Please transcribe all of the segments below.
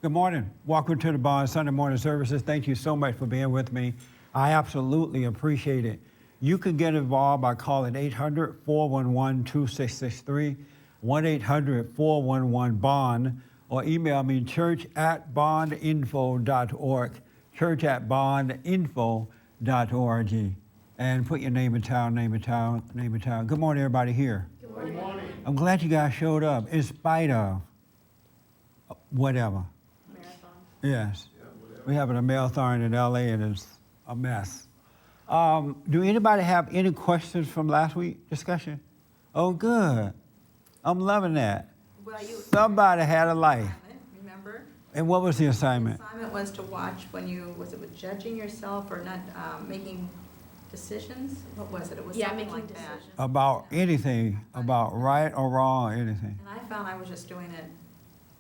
Good morning. Welcome to the Bond Sunday morning services. Thank you so much for being with me. I absolutely appreciate it. You can get involved by calling 800-411-2663, 1-800-411-BOND, or email me church@bondinfo.org, church@bondinfo.org, and put your name in town, name in town, name in town. Good morning, everybody here. Good morning. I'm glad you guys showed up in spite of whatever. Marathon. Yes. We're having a marathon in LA and it's a mess. Do anybody have any questions from last week's discussion? Oh, good. I'm loving that. Well, Somebody had a life. remember? And what was the The assignment? assignment was to watch when was it with judging yourself or not making decisions? What was it? It was something making like decisions. About anything, about right or wrong, anything. that. And I found I was just doing it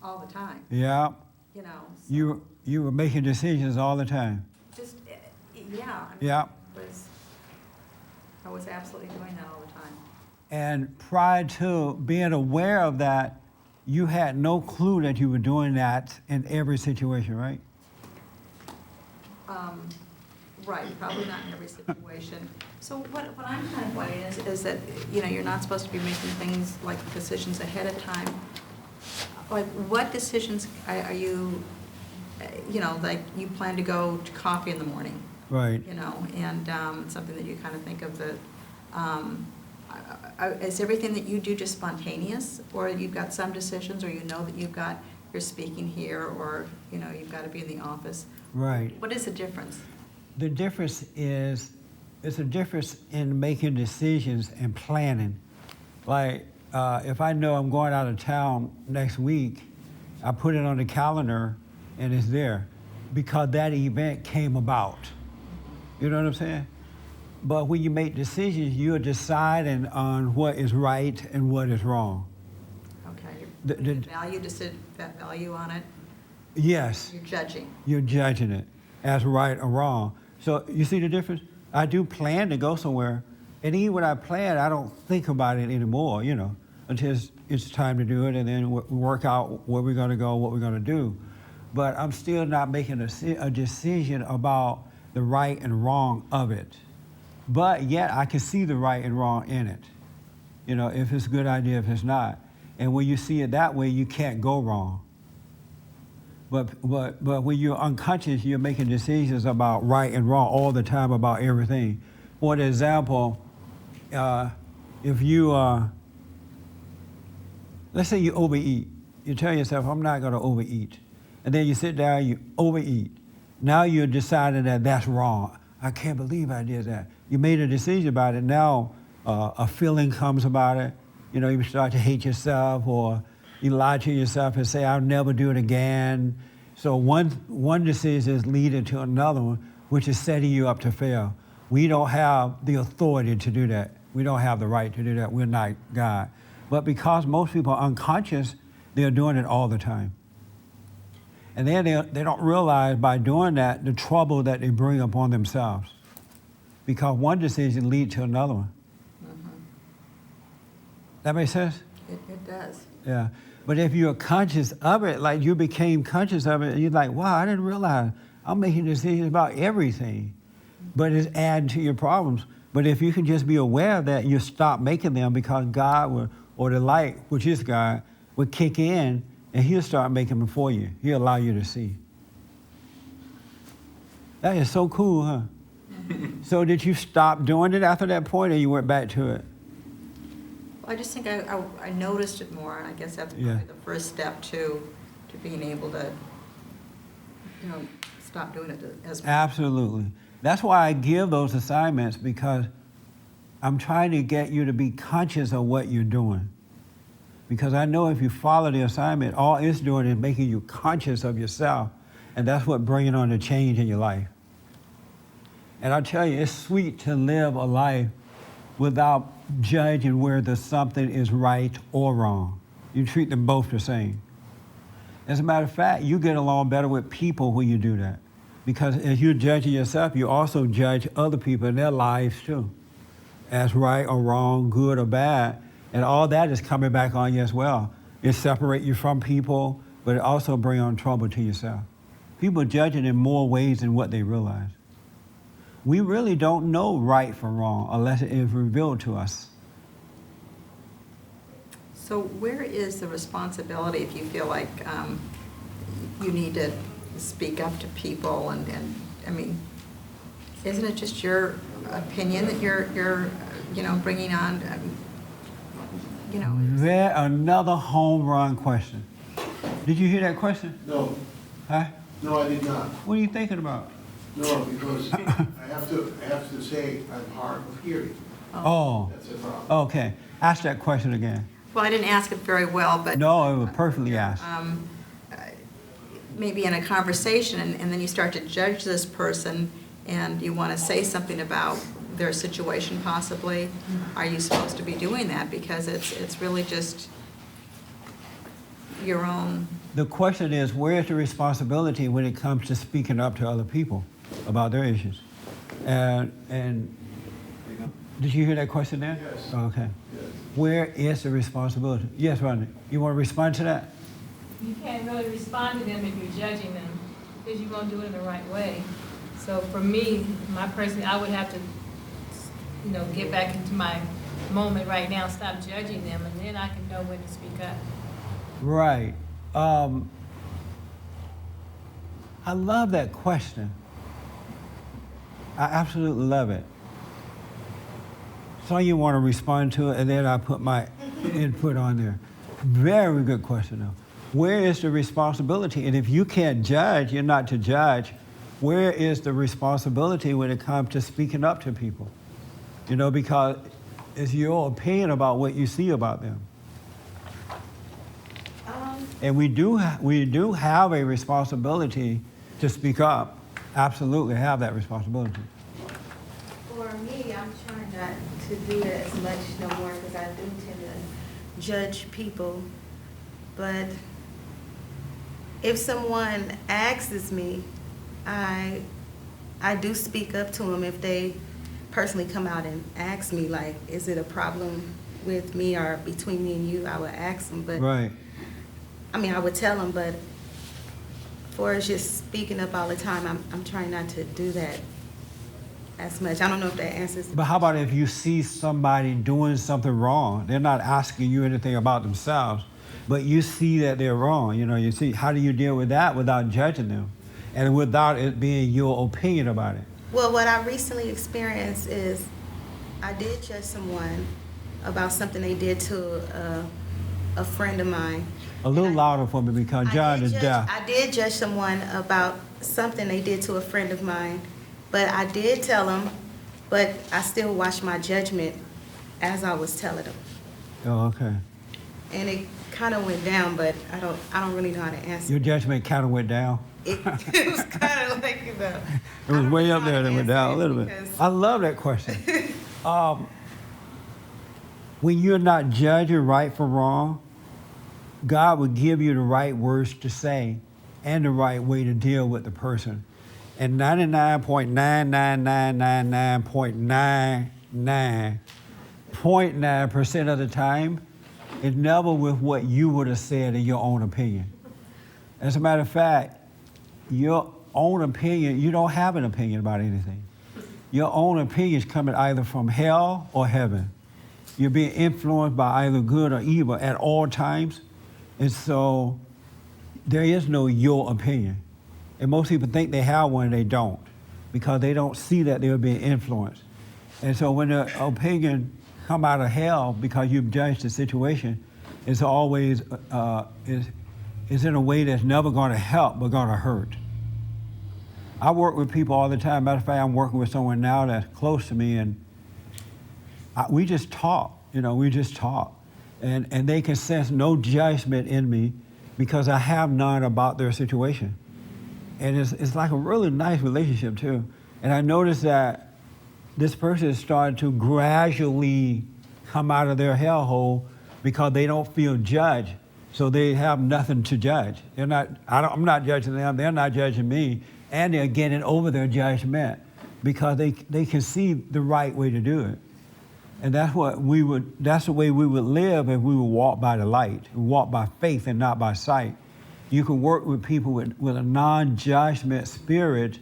all the time, Yeah. you know. So You were making decisions all the time. just, yeah. Yeah. I was absolutely doing that all the time. And prior to being aware of that, you had no clue that you were doing that in every situation, right? Right, probably not in every situation. So what I'm kind of wondering is that, you know, you're not supposed to be making things like decisions ahead of time. Like, what decisions are you, you know, like you plan to go to coffee in the morning, Right. you know, and something that you kind of think of the, is everything that you do just spontaneous? Or you've got some decisions, or you know that you're speaking here, or, you know, you've got to be in the office? Right. What is the difference? The difference is, it's a difference in making decisions and planning. Like, if I know I'm going out of town next week, I put it on the calendar and it's there because that event came about. You know what I'm saying? But when you make decisions, you're deciding on what is right and what is wrong. Okay, The- you that value on it, Yes. you're judging. You're judging it as right or wrong. So you see the difference? I do plan to go somewhere, and even when I plan, I don't think about it anymore, you know, until it's time to do it, and then we work out where we're going to go, what we're going to do. But I'm still not making a decision about the right and wrong of it. But yet I can see the right and wrong in it, you know, if it's a good idea, if it's not. And when you see it that way, you can't go wrong. But when you're unconscious, you're making decisions about right and wrong all the time about everything. For example, if you, let's say you overeat. You tell yourself, I'm not going to overeat. And then you sit down, you overeat. Now you're deciding that that's wrong. I can't believe I did that. You made a decision about it. Now a feeling comes about it. You know, you start to hate yourself, or you lie to yourself and say, I'll never do it again. So one decision is leading to another one, which is setting you up to fail. We don't have the authority to do that. We don't have the right to do that. We're not God. But because most people are unconscious, they're doing it all the time. And then they don't realize by doing that the trouble that they bring upon themselves. Because one decision leads to another one. Mm-hmm. That makes sense? It does. Yeah. But if you're conscious of it, like you became conscious of it, and you're like, wow, I didn't realize I'm making decisions about everything. But it's adding to your problems. But if you can just be aware of that, you stop making them, because God will, or the light, which is God, will kick in and he'll start making them for you. He'll allow you to see. That is so cool, huh? So did you stop doing it after that point, or you went back to it? Well, I just think I noticed it more, and I guess that's probably the first step to being able to, you know, stop doing it as much. Absolutely. That's why I give those assignments, because I'm trying to get you to be conscious of what you're doing. Because I know if you follow the assignment, all it's doing is making you conscious of yourself, and that's what bringing on the change in your life. And I'll tell you, it's sweet to live a life without judging whether something is right or wrong. You treat them both the same. As a matter of fact, you get along better with people when you do that. Because as you're judging yourself, you also judge other people in their lives too, as right or wrong, good or bad. And all that is coming back on you as well. It separates you from people. but it also bring on trouble to yourself. People judge it in more ways than what they realize. We really don't know right from wrong unless it is revealed to us. So where is the responsibility if you feel like you need to speak up to people and I mean, isn't it just your opinion that you're bringing on, There another home run question. Did you hear that question? No, Huh? no, I did not. What are you thinking about? No, because I have to say I'm hard of hearing. Oh, That's a problem. okay. Ask that question again. Well, I didn't ask it very well, but No, it was perfectly asked. maybe in a conversation, and then you start to judge this person, and you want to say something about their situation possibly. Are you supposed to be doing that? Because it's really just your own. The question is, where is the responsibility when it comes to speaking up to other people about their issues? And did you hear that question there? Yes. Okay. Yes. Where is the responsibility? Yes, Rodney. You want to respond to that? You can't really respond to them if you're judging them, because you won't do it in the right way. So for me, I would have to, get back into my moment right now, stop judging them, and then I can know when to speak up. Right. I love that question. I absolutely love it. So you want to respond to it, and then I put my input on there. Very good question, though. Where is the responsibility? And if you can't judge, you're not to judge. Where is the responsibility when it comes to speaking up to people? Because it's your opinion about what you see about them. And we do have a responsibility to speak up. Absolutely have that responsibility. For me, I'm trying not to do that as much no more because I do tend to judge people. But if someone asks me, I do speak up to them if they personally come out and ask me, like, is it a problem with me or between me and you? I would ask them, but Right. I would tell them, but for us just speaking up all the time, I'm trying not to do that as much. I don't know if that answers. But how about if you see somebody doing something wrong? They're not asking you anything about themselves, but you see that they're wrong. You see, how do you deal with that without judging them and without it being your opinion about it? Well, what I recently experienced is I did judge someone about something they did to a friend of mine. A little louder for me because John is deaf. I did judge someone about something they did to a friend of mine, but I did tell them, but I still watched my judgment as I was telling them. Oh, okay. And it kind of went down, but I don't really know how to answer. Your judgment kind of went down. It was kind of like, It was way up there and it went down a little bit. I love that question. When you're not judging right from wrong, God will give you the right words to say and the right way to deal with the person. And 99.999.9% of the time, it's never with what you would have said in your own opinion. As a matter of fact, your own opinion, you don't have an opinion about anything. Your own opinion is coming either from hell or heaven. You're being influenced by either good or evil at all times. And so there is no your opinion. And most people think they have one and they don't because they don't see that they're being influenced. And so when the opinion come out of hell because you've judged the situation, it's always is in a way that's never going to help but going to hurt. I work with people all the time. Matter of fact, I'm working with someone now that's close to me, and we just talk. We just talk. And they can sense no judgment in me because I have none about their situation. And it's like a really nice relationship, too. And I noticed that this person is starting to gradually come out of their hellhole because they don't feel judged. So they have nothing to judge. I'm not judging them, they're not judging me, and they're getting over their judgment because they can see the right way to do it. And that's the way we would live if we would walk by the light, walk by faith and not by sight. You can work with people with a non-judgment spirit,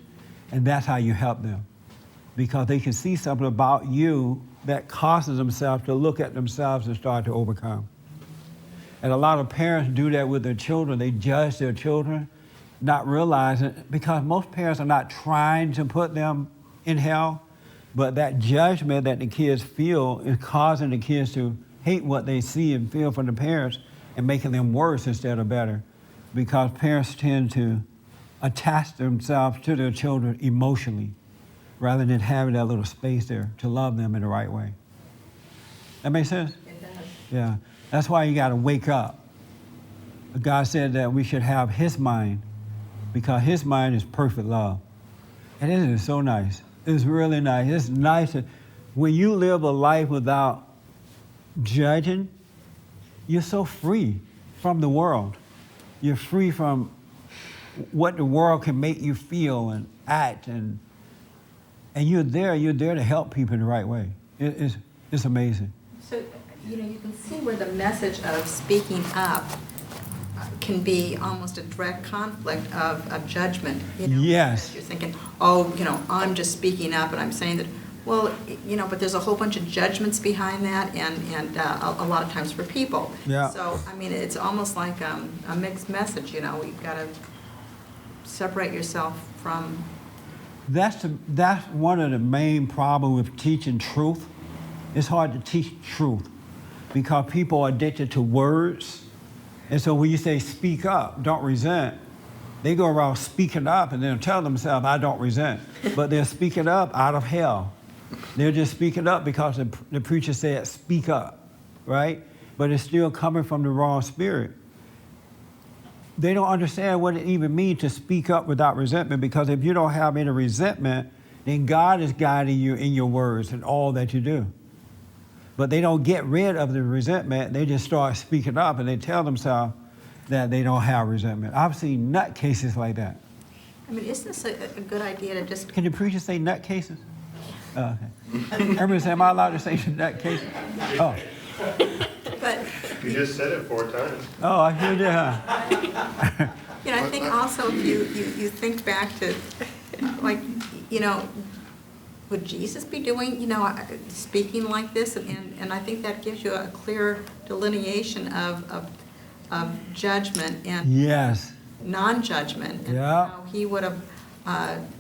and that's how you help them. Because they can see something about you that causes themselves to look at themselves and start to overcome. And a lot of parents do that with their children. They judge their children, not realizing, because most parents are not trying to put them in hell, but that judgment that the kids feel is causing the kids to hate what they see and feel from the parents and making them worse instead of better. Because parents tend to attach themselves to their children emotionally rather than having that little space there to love them in the right way. That makes sense? It does. Yeah. That's why you got to wake up. God said that we should have his mind because his mind is perfect love. And it is so nice. It's really nice. It's nice when you live a life without judging, you're so free from the world. You're free from what the world can make you feel and act, and you're there to help people in the right way. It's amazing. So, you can see where the message of speaking up can be almost a direct conflict of judgment. Yes. You're thinking, I'm just speaking up and I'm saying that, well, but there's a whole bunch of judgments behind that and a lot of times for people. Yeah. So, it's almost like a mixed message, You've got to separate yourself from... That's one of the main problems with teaching truth. It's hard to teach truth because people are addicted to words. And so when you say speak up, don't resent, they go around speaking up and they'll tell themselves, I don't resent. But they're speaking up out of hell. They're just speaking up because the preacher said speak up, right? But it's still coming from the wrong spirit. They don't understand what it even means to speak up without resentment, because if you don't have any resentment, then God is guiding you in your words and all that you do. But they don't get rid of the resentment. They just start speaking up and they tell themselves that they don't have resentment. I've seen nutcases like that. isn't this a good idea to just... Can the preacher say nutcases? Oh, okay. Everybody say, am I allowed to say nutcases? Oh. But... You just said it 4 times. Oh, I sure did, huh? I think also if you think back to, would Jesus be doing, speaking like this? And I think that gives you a clear delineation of judgment and Yes. non-judgment, and Yeah. how he would have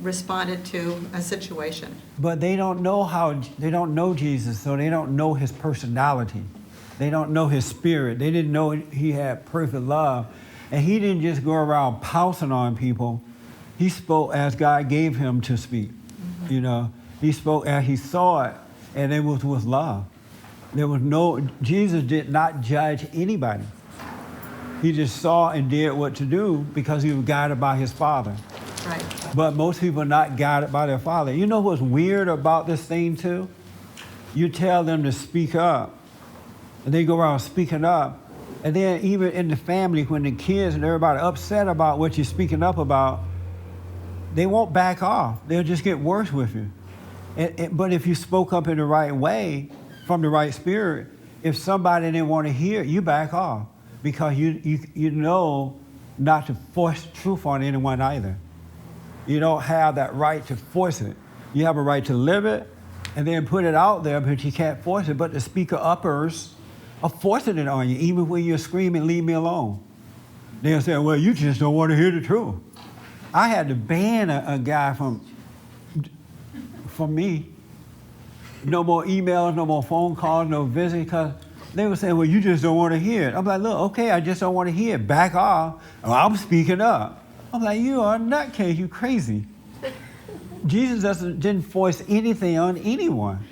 responded to a situation. But they don't know Jesus, so they don't know his personality. They don't know his spirit. They didn't know he had perfect love. And he didn't just go around pouncing on people. He spoke as God gave him to speak. Mm-hmm. He spoke as he saw it, and it was with love. Jesus did not judge anybody. He just saw and did what to do because he was guided by his Father. Right. But most people are not guided by their Father. You know what's weird about this thing too? You tell them to speak up, and they go around speaking up, and then even in the family, when the kids and everybody are upset about what you're speaking up about, they won't back off. They'll just get worse with you. But if you spoke up in the right way, from the right spirit, if somebody didn't want to hear it, you back off, because you know not to force truth on anyone either. You don't have that right to force it. You have a right to live it and then put it out there, but you can't force it. But the speaker-uppers are forcing it on you, even when you're screaming, leave me alone. They'll say, well, you just don't want to hear the truth. I had to ban a guy from me. No more emails, no more phone calls, no visits, because they were saying, well, you just don't want to hear it. I'm like, look, okay, I just don't want to hear it. Back off. Oh, I'm speaking up. I'm like, you are a nutcase, you crazy. Jesus didn't force anything on anyone.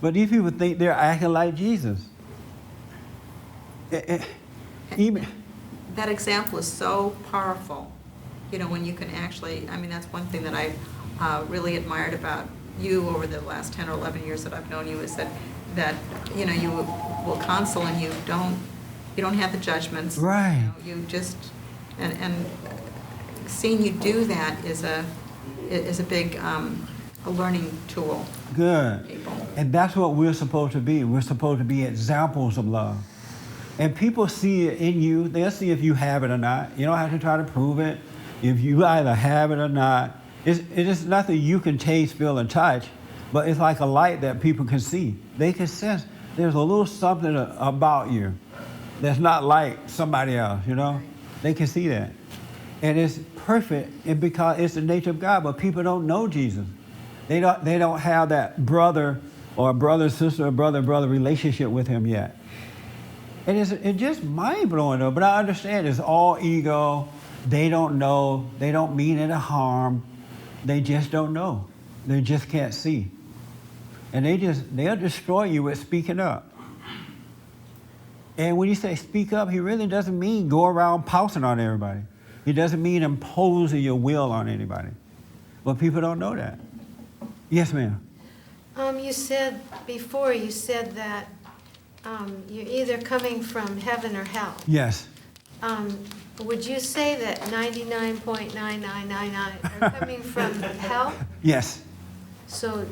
But these people think they're acting like Jesus. Even That example is so powerful, when you can actually, that's one thing that I really admired about you over the last 10 or 11 years that I've known you, is that you will counsel and you don't have the judgments. Right. You just, and seeing you do that is a big a learning tool. Good. People. And that's what we're supposed to be. We're supposed to be examples of love. And people see it in you. They'll see if you have it or not. You don't have to try to prove it. If you either have it or not, it is nothing you can taste, feel, and touch, but it's like a light that people can see. They can sense there's a little something about you that's not like somebody else, you know? They can see that. And it's perfect and because it's the nature of God, but people don't know Jesus. They don't have that brother or brother, sister, or brother relationship with him yet. And it's just mind-blowing though, but I understand it's all ego. They don't know, they don't mean any harm. They just don't know. They just can't see. And they'll destroy you with speaking up. And when you say speak up, he really doesn't mean go around pouncing on everybody. He doesn't mean imposing your will on anybody. But people don't know that. Yes, ma'am. You said before, that you're either coming from heaven or hell. Yes. Would you say that 99.9999 are coming from hell? Yes. So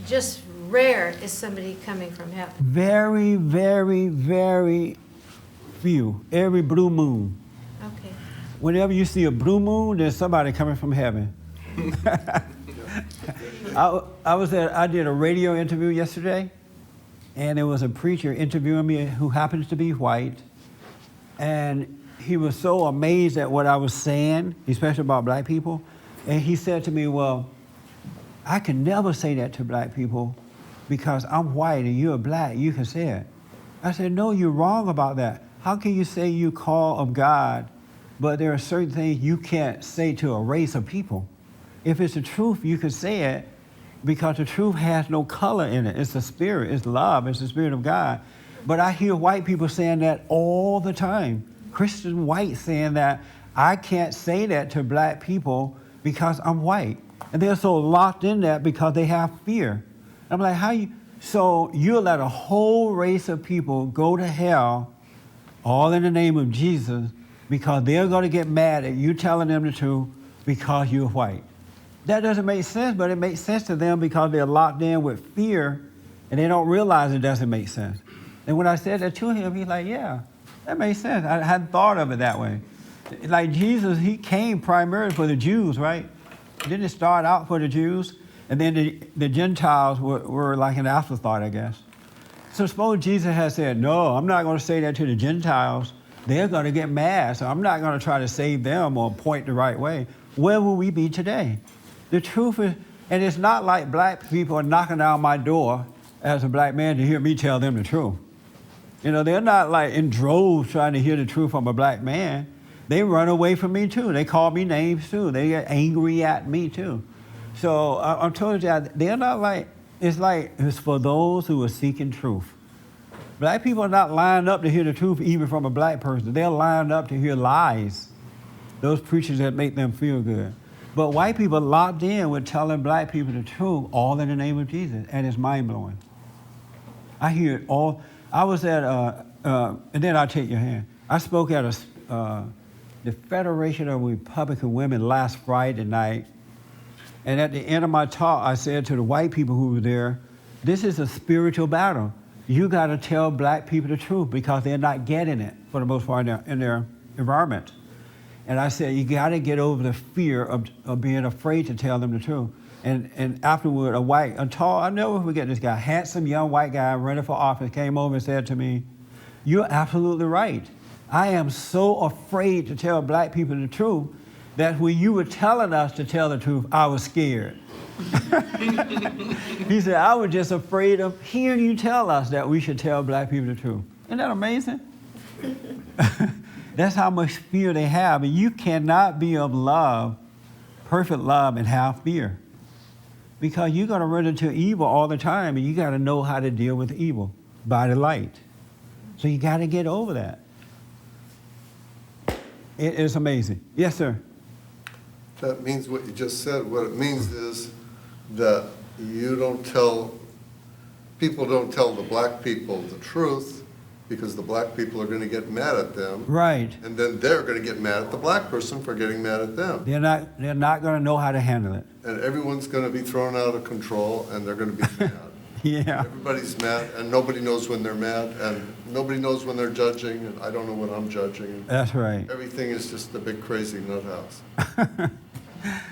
just rare is somebody coming from heaven. Very, very, very few. Every blue moon. Okay. Whenever you see a blue moon, there's somebody coming from heaven. I did a radio interview yesterday, and there was a preacher interviewing me who happens to be white, and he was so amazed at what I was saying, especially about black people, and he said to me, well, I can never say that to black people because I'm white and you're black, you can say it. I said, no, you're wrong about that. How can you say you call of God, but there are certain things you can't say to a race of people? If it's the truth, you can say it because the truth has no color in it. It's the spirit, it's love, it's the spirit of God. But I hear white people saying that all the time. Christian white saying that I can't say that to black people because I'm white. And they're so locked in that because they have fear. I'm like, so you'll let a whole race of people go to hell all in the name of Jesus because they're going to get mad at you telling them the truth because you're white. That doesn't make sense, but it makes sense to them because they're locked in with fear and they don't realize it doesn't make sense. And when I said that to him, he's like, yeah, that makes sense. I hadn't thought of it that way. Like Jesus, he came primarily for the Jews, right? Didn't it start out for the Jews? And then the Gentiles were like an afterthought, I guess. So suppose Jesus had said, no, I'm not going to say that to the Gentiles. They're going to get mad, so I'm not going to try to save them or point the right way. Where will we be today? The truth is, and it's not like black people are knocking down my door as a black man to hear me tell them the truth. You know, they're not like in droves trying to hear the truth from a black man. They run away from me too. They call me names too. They get angry at me too. So I'm telling you that they're not like, it's for those who are seeking truth. Black people are not lined up to hear the truth even from a black person. They're lined up to hear lies. Those preachers that make them feel good. But white people locked in with telling black people the truth all in the name of Jesus, and it's mind-blowing. I hear it all. I was at, and then I'll take your hand. I spoke at the Federation of Republican Women last Friday night, and at the end of my talk, I said to the white people who were there, this is a spiritual battle. You got to tell black people the truth because they're not getting it for the most part in their environment. And I said, you got to get over the fear of being afraid to tell them the truth. And afterward, a tall, I'll never forget this guy, handsome young white guy running for office, came over and said to me, you're absolutely right. I am so afraid to tell black people the truth that when you were telling us to tell the truth, I was scared. He said, I was just afraid of hearing you tell us that we should tell black people the truth. Isn't that amazing? That's how much fear they have. And you cannot be of love, perfect love, and have fear. Because you're going to run into evil all the time, and you got to know how to deal with evil by the light. So you got to get over that. It is amazing. Yes, sir. That means what you just said. What it means is that people don't tell the black people the truth because the black people are going to get mad at them. Right. And then they're going to get mad at the black person for getting mad at them. They're not going to know how to handle it. And everyone's going to be thrown out of control and they're going to be mad. Yeah. Everybody's mad, and nobody knows when they're mad, and nobody knows when they're judging, and I don't know when I'm judging. That's right. Everything is just a big crazy nut house.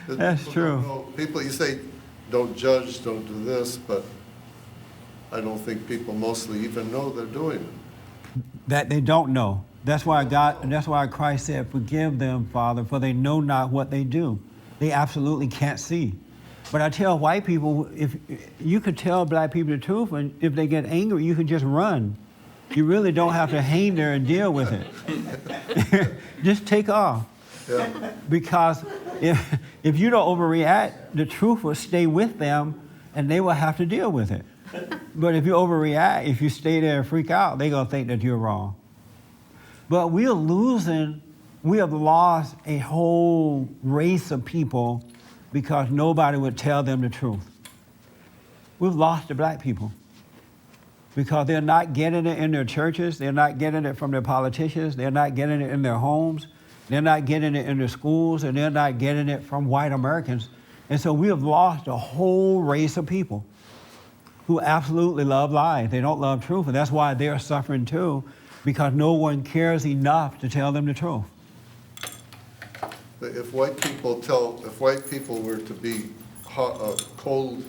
That's People don't true. know- People, you say, don't judge, don't do this, but I don't think people mostly even know they're doing it. That they don't know. That's why Christ said, forgive them, Father, for they know not what they do. They absolutely can't see. But I tell white people, if you could tell black people the truth, and if they get angry, you can just run. You really don't have to hang there and deal with it. Just take off. Yeah. Because if you don't overreact, the truth will stay with them and they will have to deal with it. But if you overreact, if you stay there and freak out, they're going to think that you're wrong. But we have lost a whole race of people because nobody would tell them the truth. We've lost the black people because they're not getting it in their churches, they're not getting it from their politicians, they're not getting it in their homes, they're not getting it in their schools, and they're not getting it from white Americans. And so we have lost a whole race of people who absolutely love lies. They don't love truth, and that's why they're suffering too, because no one cares enough to tell them the truth. But if white people were to be cold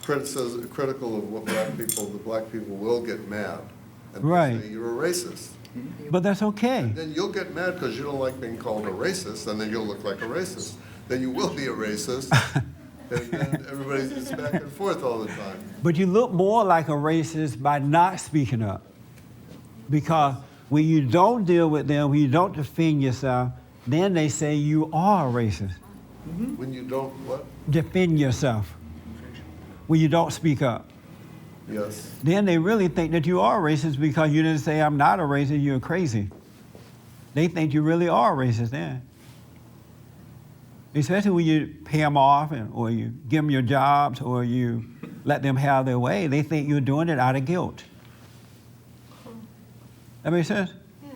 critical of what the black people will get mad. And Right. say you're a racist. But that's okay. Then you'll get mad because you don't like being called a racist, and then you'll look like a racist. Then you will be a racist, and then everybody's back and forth all the time. But you look more like a racist by not speaking up. Because when you don't deal with them, when you don't defend yourself, then they say you are a racist. When you don't, what? Defend yourself. When you don't speak up. Yes. Then they really think that you are racist because you didn't say, I'm not a racist, you're crazy. They think you really are racist then. Especially when you pay them off or you give them your jobs or you let them have their way, they think you're doing it out of guilt. That makes sense? Yeah.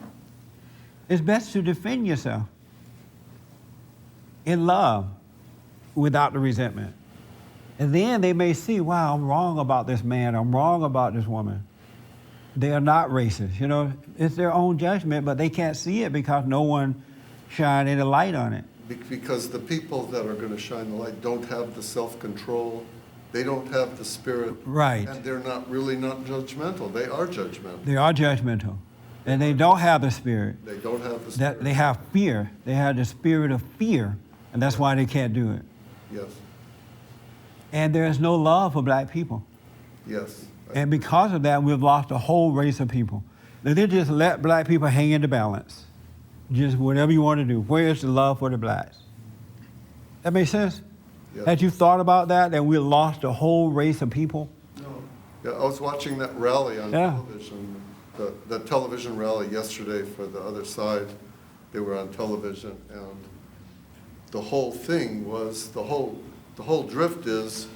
It's best to defend yourself in love without the resentment. And then they may see, wow, I'm wrong about this man, I'm wrong about this woman. They are not racist. You know, it's their own judgment, but they can't see it because no one shined any light on it. Because the people that are going to shine the light don't have the self-control, they don't have the spirit. Right. And they're not judgmental. They are judgmental. They are judgmental. And they don't have the spirit. They don't have the spirit. They have fear. They have the spirit of fear, and that's why they can't do it. Yes. And there is no love for black people. Yes. And because of that, we've lost a whole race of people. They just let black people hang in the balance. Just whatever you want to do. Where is the love for the blacks? That makes sense? Yes. Had you thought about that we've lost a whole race of people? No. Yeah, I was watching that rally on Yeah. television, the television rally yesterday for the other side. They were on television, and the whole thing was, the whole drift is,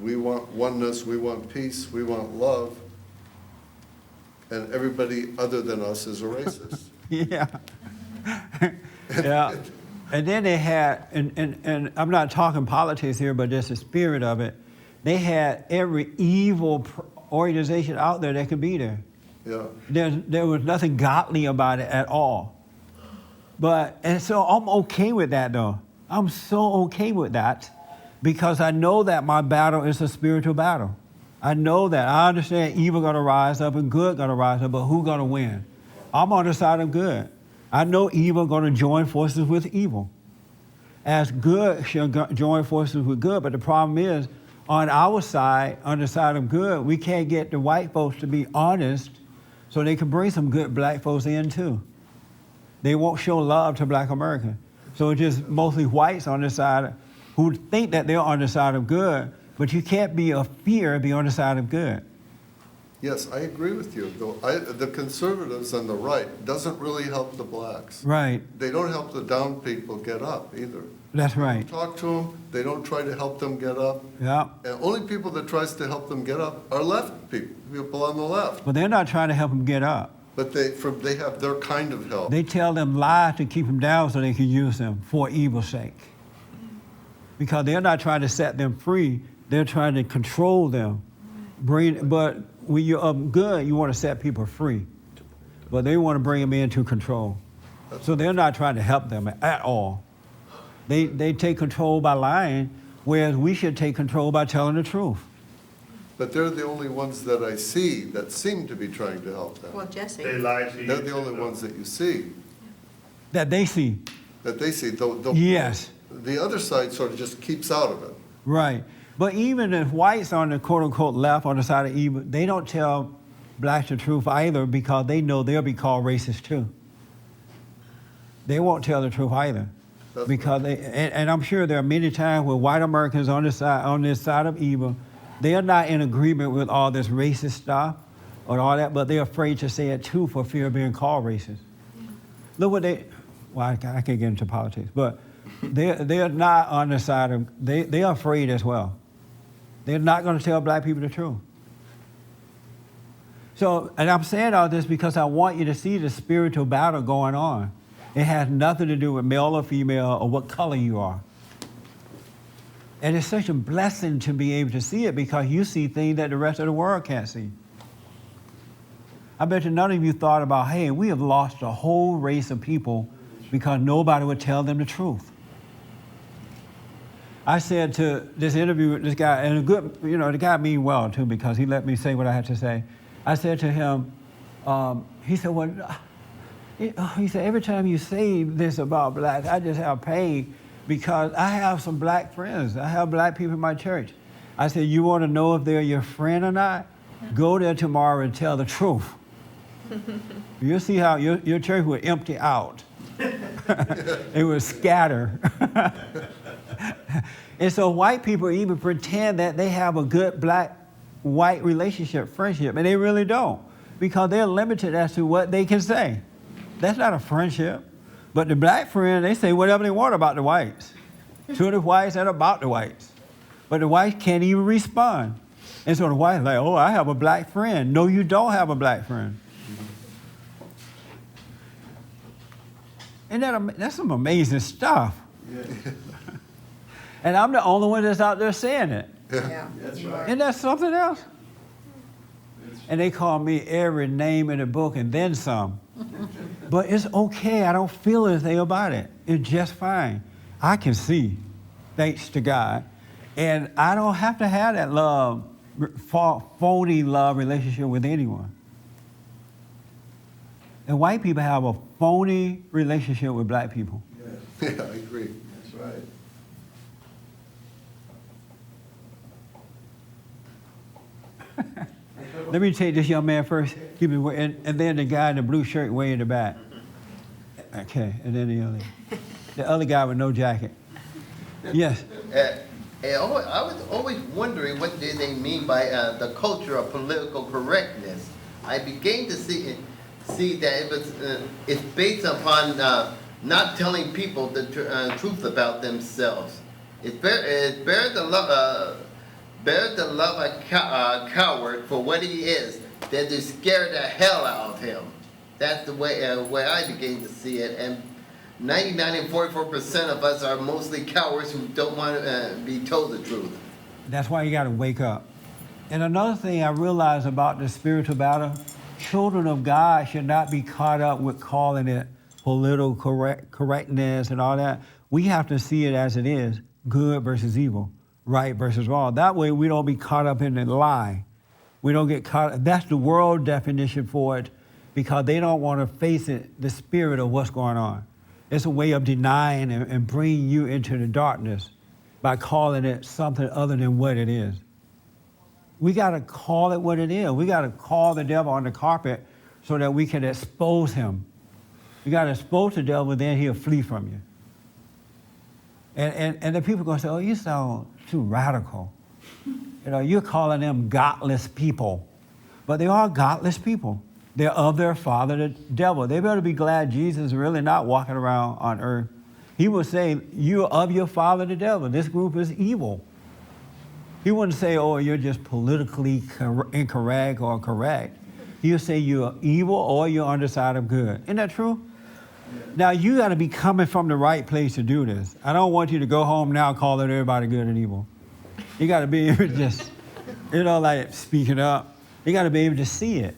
we want oneness, we want peace, we want love, and everybody other than us is a racist. Yeah. Yeah. And then they had, and I'm not talking politics here, but just the spirit of it. They had every evil organization out there that could be there. Yeah. There was nothing godly about it at all. And so I'm okay with that though. I'm so okay with that because I know that my battle is a spiritual battle. I know that. I understand evil gonna rise up and good gonna rise up, but who's gonna win? I'm on the side of good. I know evil gonna join forces with evil. As good shall join forces with good, but the problem is, on our side, on the side of good, we can't get the white folks to be honest so they can bring some good black folks in too. They won't show love to black America. So it's just mostly whites on the side who think that they're on the side of good, but you can't be a fear and be on the side of good. Yes, I agree with you. The conservatives on the right doesn't really help the blacks. Right, They don't help the down people get up either. that's right. Talk to them, they don't try to help them get up. Yeah, And only people that tries to help them get up are left people on the left. but they're not trying to help them get up. But they have their kind of help. They tell them lies to keep them down so they can use them for evil's sake. Because they're not trying to set them free. They're trying to control them. But when you're of good, you want to set people free. But they want to bring them into control. So they're not trying to help them at all. They take control by lying, whereas we should take control by telling the truth. But they're the only ones that I see that seem to be trying to help them. Well, Jesse. They lie to you. They're the only ones that you see, That they see. that they see. Yes. The other side sort of just keeps out of it. Right. But even if whites on the quote-unquote left, on the side of evil, they don't tell blacks the truth either because they know they'll be called racist too. They won't tell the truth either. That's Because and I'm sure there are many times where white Americans on this side of evil, they are not in agreement with all this racist stuff or all that, but they're afraid to say it too for fear of being called racist. Look what I can't get into politics, but they're not on the side of, they are afraid as well. They're not going to tell black people the truth. So, and I'm saying all this because I want you to see the spiritual battle going on. It has nothing to do with male or female or what color you are. And it's such a blessing to be able to see it because you see things that the rest of the world can't see. I bet you none of you thought about, hey, we have lost a whole race of people because nobody would tell them the truth. I said to this interview with this guy, and the guy mean well too because he let me say what I had to say. I said to him, he said, he said, every time you say this about blacks, I just have pain because I have some black friends. I have black people in my church. I said, you want to know if they're your friend or not? Go there tomorrow and tell the truth. You'll see how your church will empty out. It will scatter. And so white people even pretend that they have a good black-white relationship, friendship, and they really don't because they're limited as to what they can say. That's not a friendship. But the black friend, they say whatever they want about the whites. To the whites and about the whites. But the whites can't even respond. And so the whites are like, oh, I have a black friend. No, you don't have a black friend. And that's some amazing stuff. Yeah. And I'm the only one that's out there saying it. Yeah. That's right. Isn't that something else? And they call me every name in the book and then some. But it's okay. I don't feel anything about it. It's just fine. I can see, thanks to God. And I don't have to have that love, phony love relationship with anyone. And white people have a phony relationship with black people. Yes, Yeah, I agree. that's right. Let me take this young man first, keep it, and then the guy in the blue shirt way in the back. Okay, and then the other guy with no jacket. Yes. I was always wondering what did they mean by the culture of political correctness. I began to see that it's based upon not telling people the truth about themselves. It's better to love a coward for what he is than to scare the hell out of him. That's the way I began to see it. And 99 and 44% of us are mostly cowards who don't want to be told the truth. That's why you got to wake up. And another thing I realized about the spiritual battle, children of God should not be caught up with calling it political correctness and all that. We have to see it as it is, good versus evil, right versus wrong. That way we don't be caught up in the lie. We don't get caught. That's the world definition for it because they don't want to face it, the spirit of what's going on. It's a way of denying and bringing you into the darkness by calling it something other than what it is. We got to call it what it is. We got to call the devil on the carpet so that we can expose him. You got to expose the devil, then he'll flee from you. And the people are going to say, oh, you sound too radical. You know, you're calling them godless people. But they are godless people. They're of their father, the devil. They better be glad Jesus is really not walking around on earth. He would say, you're of your father, the devil. This group is evil. He wouldn't say, oh, you're just politically incorrect or correct. He'll say you're evil or you're on the side of good. Isn't that true? Yeah. Now, you got to be coming from the right place to do this. I don't want you to go home now calling everybody good and evil. You got to be able to just, like speak it up. You got to be able to see it.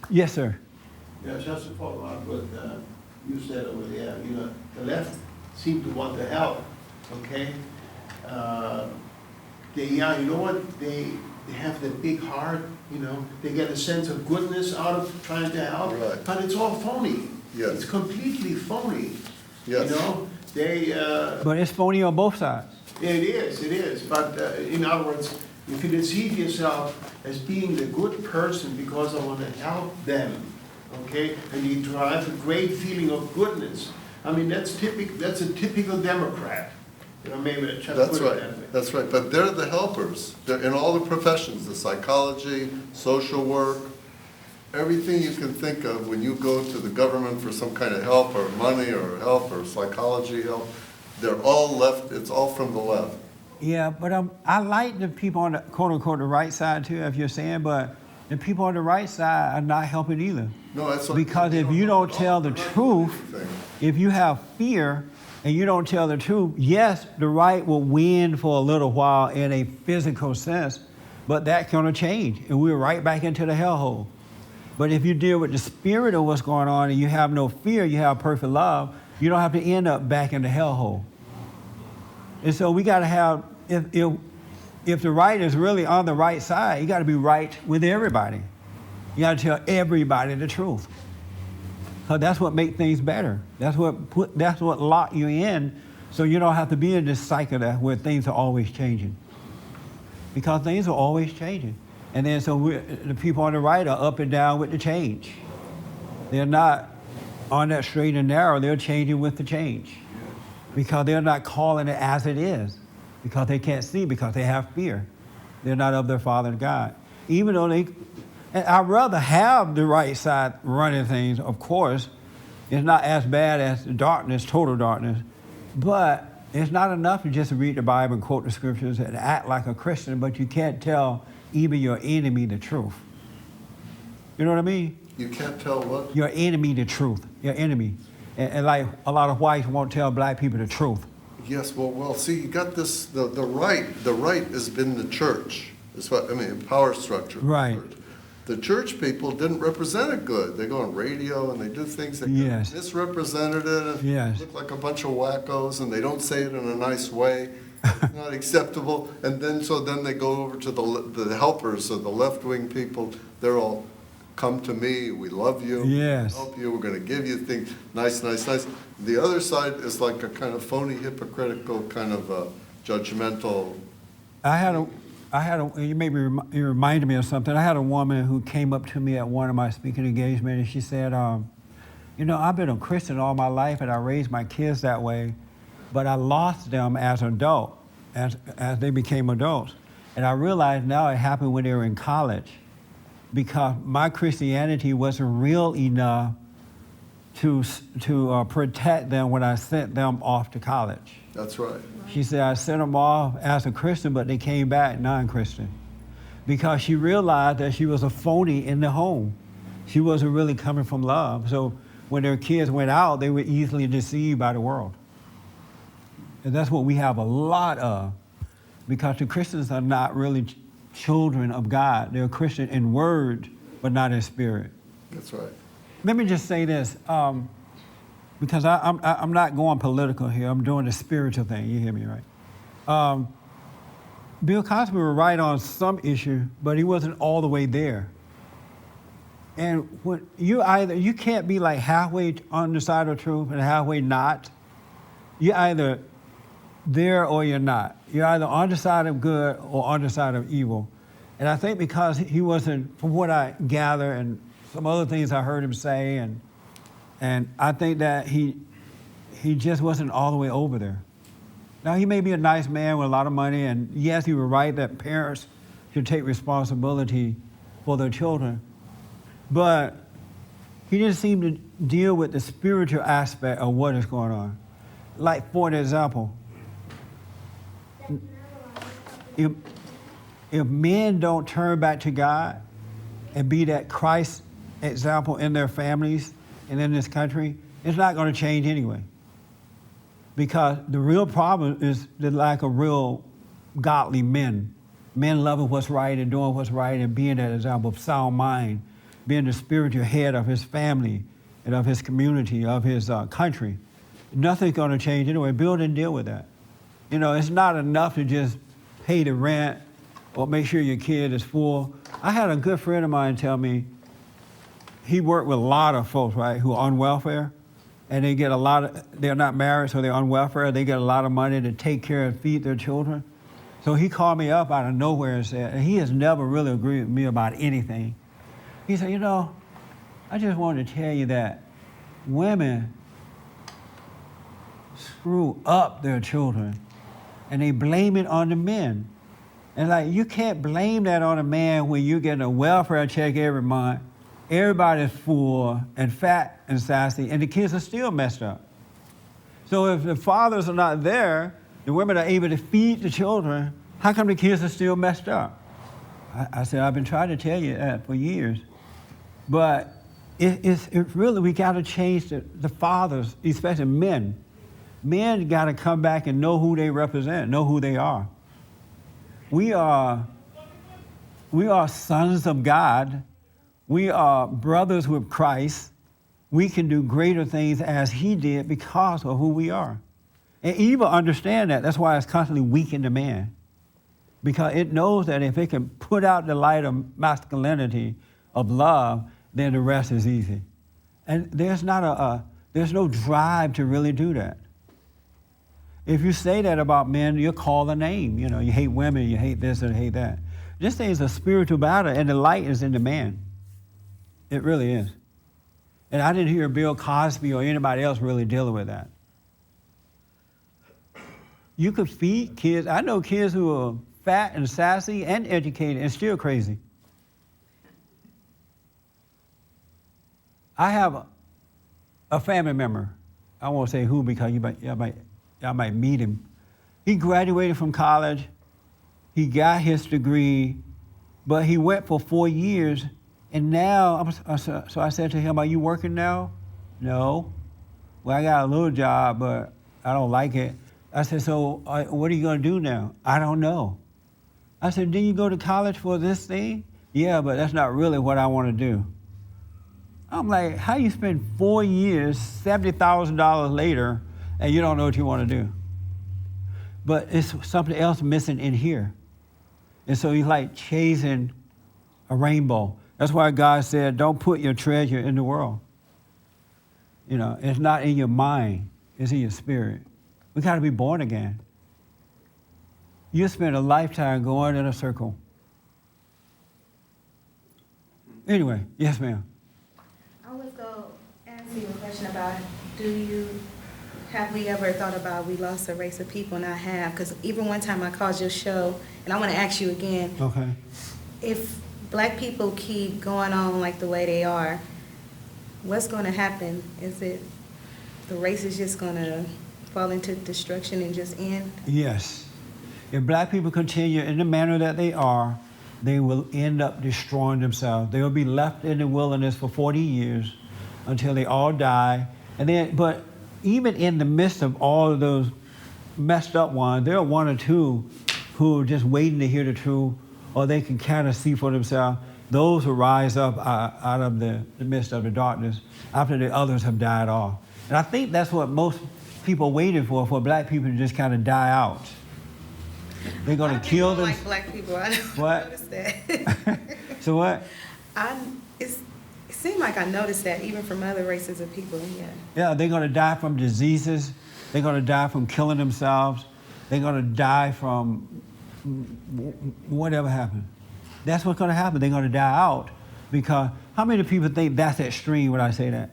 Yes, sir. Yeah, just to follow up what you said over there, the left seem to want to help, okay? You know what, they have the big heart, they get a sense of goodness out of trying to help. Right. But it's all phony. Yes. It's completely phony. Yes. But it's phony on both sides. It is. But in other words, if you deceive yourself as being the good person because I want to help them, okay, and you drive a great feeling of goodness, I mean, that's a typical Democrat. Maybe I just That's put it right, that way. that's right. But they're the helpers. They're in all the professions, the psychology, social work, everything you can think of when you go to the government for some kind of help or money or help or psychology help, they're all left, it's all from the left. Yeah, but I like the people on the quote unquote the right side too, if you're saying, but the people on the right side are not helping either. No, that's what. Because if you don't tell the truth, Thing. if you have fear and you don't tell the truth, yes, the right will win for a little while in a physical sense, but that's going to change and we're right back into the hellhole. But if you deal with the spirit of what's going on and you have no fear, you have perfect love, you don't have to end up back in the hellhole. And so we got to have, if the right is really on the right side, you got to be right with everybody. You got to tell everybody the truth. Because that's what makes things better. That's what lock you in, so you don't have to be in this cycle where things are always changing. Because things are always changing. And then so the people on the right are up and down with the change. They're not on that straight and narrow, they're changing with the change. Because they're not calling it as it is. Because they can't see, because they have fear. They're not of their Father God. Even though and I'd rather have the right side running things, of course. It's not as bad as the darkness, total darkness. But it's not enough to just read the Bible and quote the scriptures and act like a Christian, but you can't tell even your enemy the truth. You know what I mean? You can't tell what? Your enemy the truth. Your enemy. And like a lot of whites won't tell black people the truth. Yes, well, see, you got this, the right has been the church. That's what, power structure. Right. The church people didn't represent it good. They go on radio and they do things that Yes. misrepresented it. And Yes. look like a bunch of wackos, and they don't say it in a nice way. It's not acceptable. And then they go over to the helpers of the left-wing people. They're all, come to me, we love you, Yes. help you, we're going to give you things, nice. The other side is like a kind of phony, hypocritical, kind of judgmental. You reminded me of something. I had a woman who came up to me at one of my speaking engagements, and she said, I've been a Christian all my life, and I raised my kids that way, but I lost them as adults, as they became adults. And I realized now it happened when they were in college, because my Christianity wasn't real enough to protect them when I sent them off to college. That's right. She said, I sent them off as a Christian, but they came back non-Christian. Because she realized that she was a phony in the home. She wasn't really coming from love. So when their kids went out, they were easily deceived by the world. And that's what we have a lot of. Because the Christians are not really children of God. They're Christian in word, but not in spirit. That's right. Let me just say this. Because I'm not going political here. I'm doing the spiritual thing. You hear me, right? Bill Cosby was right on some issue, but he wasn't all the way there. And when you can't be like halfway on the side of truth and halfway not. You're either there or you're not. You're either on the side of good or on the side of evil. And I think because he wasn't, from what I gather and some other things I heard him say, and I think that he just wasn't all the way over there. Now, he may be a nice man with a lot of money, and yes, he was right that parents should take responsibility for their children, but he didn't seem to deal with the spiritual aspect of what is going on. Like, for an example, if men don't turn back to God and be that Christ example in their families and in this country, it's not going to change anyway. because the real problem is the lack of real godly men. Men loving what's right and doing what's right and being that example of sound mind, being the spiritual head of his family and of his community, of his country. Nothing's going to change anyway. Build and deal with that. You know, it's not enough to just pay the rent or make sure your kid is full. I had a good friend of mine tell me he worked with a lot of folks, right, who are on welfare, and they get a lot of, they're not married, so they're on welfare. They get a lot of money to take care and feed their children. So he called me up out of nowhere and said, and he has never really agreed with me about anything. He said, you know, I just wanted to tell you that women screw up their children and they blame it on the men. And like, you can't blame that on a man when you're getting a welfare check every month, everybody's full and fat and sassy, and the kids are still messed up. So if the fathers are not there, the women are able to feed the children, how come the kids are still messed up? I said, I've been trying to tell you that for years. But it's really, we got to change the fathers, especially men. Men got to come back and know who they represent, know who they are. We are sons of God. We are brothers with Christ. We can do greater things as he did because of who we are. And evil understand that. That's why it's constantly weakening the man. Because it knows that if it can put out the light of masculinity, of love, then the rest is easy. And there's no drive to really do that. If you say that about men, you're called a name. You know, you hate women, you hate this and hate that. This thing is a spiritual battle, and the light is in the man. It really is. And I didn't hear Bill Cosby or anybody else really dealing with that. You could feed kids. I know kids who are fat and sassy and educated and still crazy. I have a family member. I won't say who because y'all might meet him. He graduated from college. He got his degree, but he went for 4 years. And now, so I said to him, are you working now? No. Well, I got a little job, but I don't like it. I said, so what are you going to do now? I don't know. I said, didn't you go to college for this thing? Yeah, but that's not really what I want to do. I'm like, how you spend 4 years, $70,000 later, and you don't know what you want to do? But it's something else missing in here. And so he's like chasing a rainbow. That's why God said, don't put your treasure in the world. You know, it's not in your mind, it's in your spirit. We got to be born again. You spend a lifetime going in a circle. Anyway, yes, ma'am. I was going to ask you a question about, have we ever thought about we lost a race of people? And I have, because even one time I called your show, and I want to ask you again. Okay. If black people keep going on like the way they are, what's going to happen? Is it the race is just going to fall into destruction and just end? Yes. If black people continue in the manner that they are, they will end up destroying themselves. They will be left in the wilderness for 40 years until they all die. And then, but even in the midst of all of those messed up ones, there are one or two who are just waiting to hear the truth, or they can kind of see for themselves. Those who rise up out of the midst of the darkness after the others have died off. And I think that's what most people are waiting for black people to just kind of die out. They're going to kill them. Like black people, I don't What? notice that. So what? It seemed like I noticed that even from other races of people, yeah. Yeah, they're going to die from diseases. They're going to die from killing themselves. They're going to die from whatever happened. That's what's going to happen. They're going to die out because how many people think that's extreme when I say that?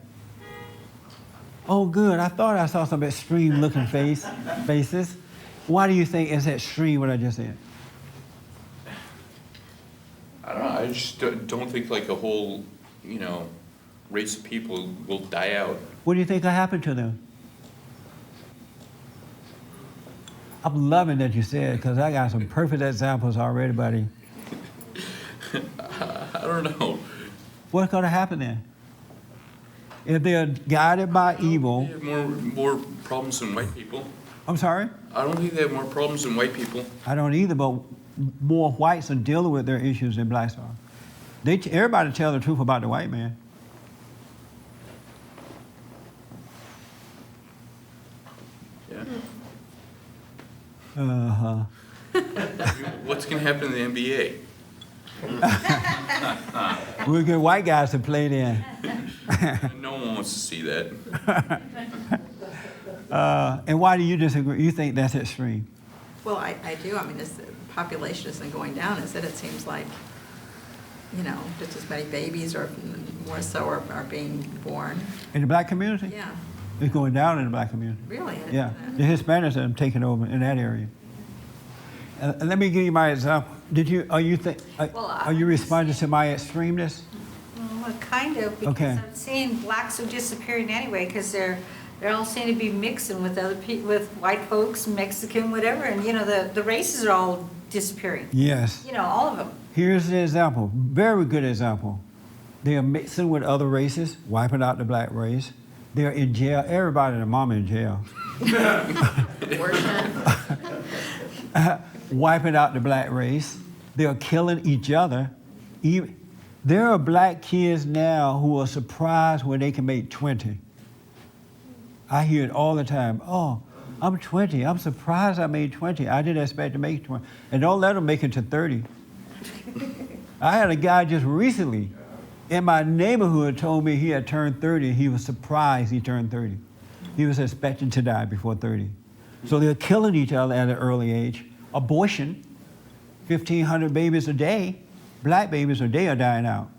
Oh, good. I thought I saw some extreme looking faces. Why do you think it's extreme what I just said? I don't know. I just don't think like a whole, race of people will die out. What do you think will happen to them? I'm loving that you said because I got some perfect examples already, buddy. I don't know. What's going to happen then? If they're guided by They evil, have more problems than white people. I'm sorry? I don't think they have more problems than white people. I don't either, but more whites are dealing with their issues than blacks are. Everybody tell the truth about the white man. Yeah. Uh-huh. What's gonna happen in the NBA? We'll get white guys to play then. No one wants to see that. And why do you disagree? You think that's extreme? Well, I do. I mean, the population isn't going down, is it? It seems like, you know, just as many babies or more so are being born. In the black community? Yeah, It's going down in the black community. really. Yeah, the Hispanics are taking over in that area. Let me give you my example. Are you responding to my extremeness? Well, kind of, because Okay. I'm seeing blacks are disappearing anyway, because they're all seem to be mixing with other people, with white folks, Mexican, whatever, and, you know, the races are all disappearing. Yes. You know, all of them. Here's the example, very good example. They are mixing with other races, wiping out the black race. They're in jail. Everybody and their mama in jail. Wiping out the black race. They are killing each other. There are black kids now who are surprised when they can make 20. I hear it all the time. Oh, I'm 20. I'm surprised I made 20. I didn't expect to make 20. And don't let them make it to 30. I had a guy just recently in my neighborhood told me he had turned 30. He was surprised he turned 30. He was expecting to die before 30. So they're killing each other at an early age. Abortion, 1,500 babies a day, black babies a day are dying out.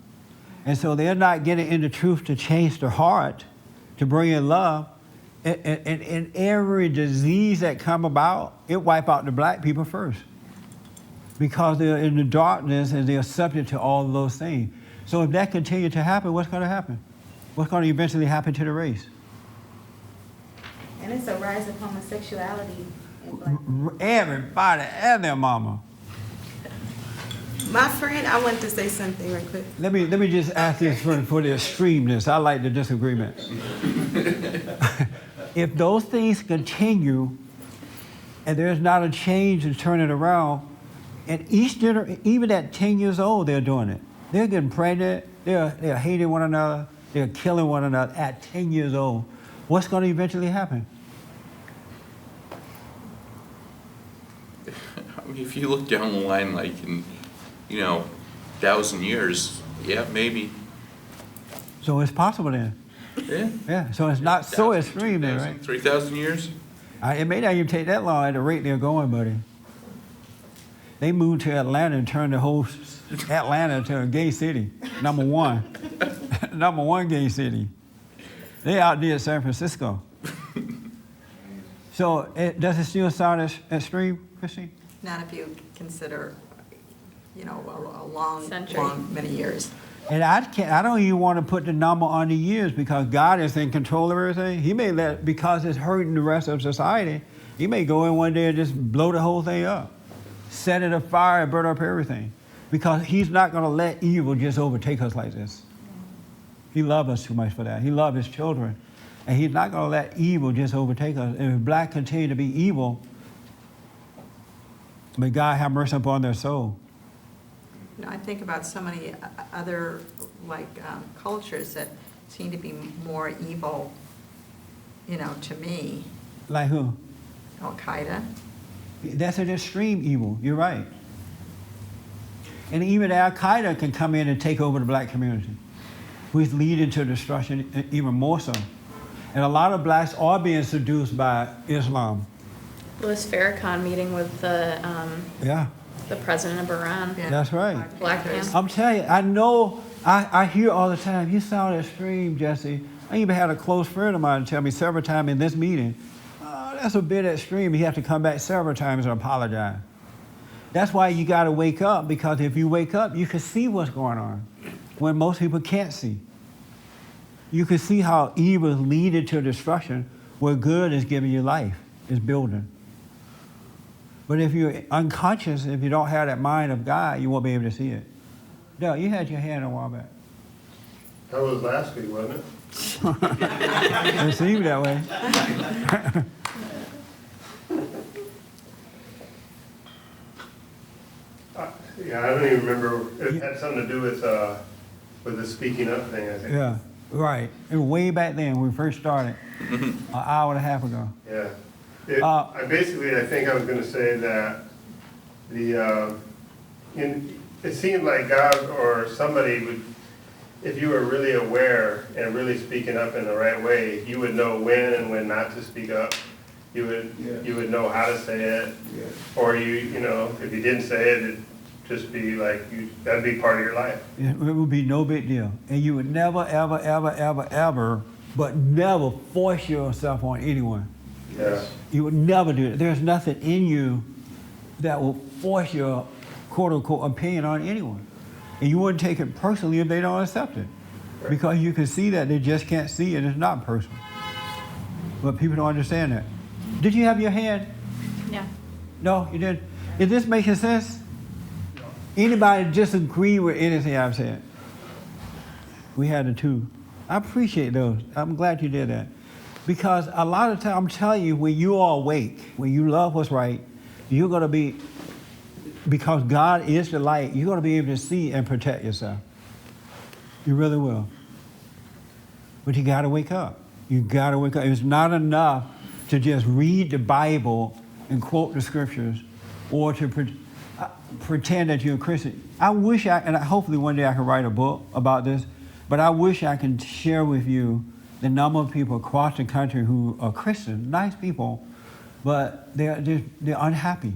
And so they're not getting into truth to change their heart, to bring in love. And every disease that come about, it wipe out the black people first. Because they're in the darkness and they're subject to all of those things. So if that continues to happen, what's going to happen? What's going to eventually happen to the race? And it's a rise of homosexuality in black. Everybody and their mama. My friend, I want to say something real quick. Let me just ask this for the extremeness. I like the disagreements. If those things continue and there's not a change to turn it around, and each generation, even at 10 years old, they're doing it. They're getting pregnant, they're hating one another, they're killing one another at 10 years old. What's going to eventually happen? I mean, if you look down the line, like in, 1,000 years, yeah, maybe. So it's possible then. Yeah. Yeah, so it's not so extreme then, right? 3,000 years? It may not even take that long at the rate they're going, buddy. They moved to Atlanta and turned the whole Atlanta to a gay city, number one. Number one gay city. They outdid San Francisco. So does it still sound extreme, Christine? Not if you consider, a long, Century. many years. And I don't even want to put the number on the years because God is in control of everything. He may because it's hurting the rest of society, he may go in one day and just blow the whole thing up. Set it afire and burn up everything. Because he's not going to let evil just overtake us like this. He loves us too much for that. He loves his children. And he's not going to let evil just overtake us. And if black continue to be evil, may God have mercy upon their soul. I think about so many other, cultures that seem to be more evil, to me. Like who? Al-Qaeda. That's an extreme evil. You're right. And even Al-Qaeda can come in and take over the black community, which leads to destruction even more so. And a lot of blacks are being seduced by Islam. Louis Farrakhan meeting with the president of Iran. Yeah. That's right. Black man. I'm telling you, I know, I hear all the time, you sound extreme, Jesse. I even had a close friend of mine tell me several times in this meeting, oh, that's a bit extreme. You have to come back several times and apologize. That's why you got to wake up, because if you wake up, you can see what's going on when most people can't see. You can see how evil is leading to destruction where good is giving you life, is building. But if you're unconscious, if you don't have that mind of God, you won't be able to see it. No, you had your hand a while back. That was last week, wasn't it? It seems that way. Yeah, I don't even remember, it had something to do with the speaking up thing, I think. Yeah, right. It was way back then when we first started, an hour and a half ago. Yeah. I think I was gonna say that it seemed like God or somebody would, if you were really aware and really speaking up in the right way, you would know when and when not to speak up. You would know how to say it. Yeah. Or you know, if you didn't say it, it'd just be like, that'd be part of your life. It would be no big deal. And you would never, ever, ever, ever, ever, but never force yourself on anyone. Yeah. You would never do it. There's nothing in you that will force your quote-unquote opinion on anyone. And you wouldn't take it personally if they don't accept it. Because you can see that they just can't see it. It's not personal. But people don't understand that. Did you have your hand? Yeah. No, you didn't? Is this making sense? Anybody disagree with anything I've said? We had the two. I appreciate those. I'm glad you did that. Because a lot of times, I'm telling you, when you are awake, when you love what's right, you're going to be, because God is the light, you're going to be able to see and protect yourself. You really will. But you got to wake up. You got to wake up. It's not enough to just read the Bible and quote the scriptures or to pretend that you're a Christian. I wish and hopefully one day I can write a book about this, but I wish I can share with you the number of people across the country who are Christians, nice people, but they're unhappy.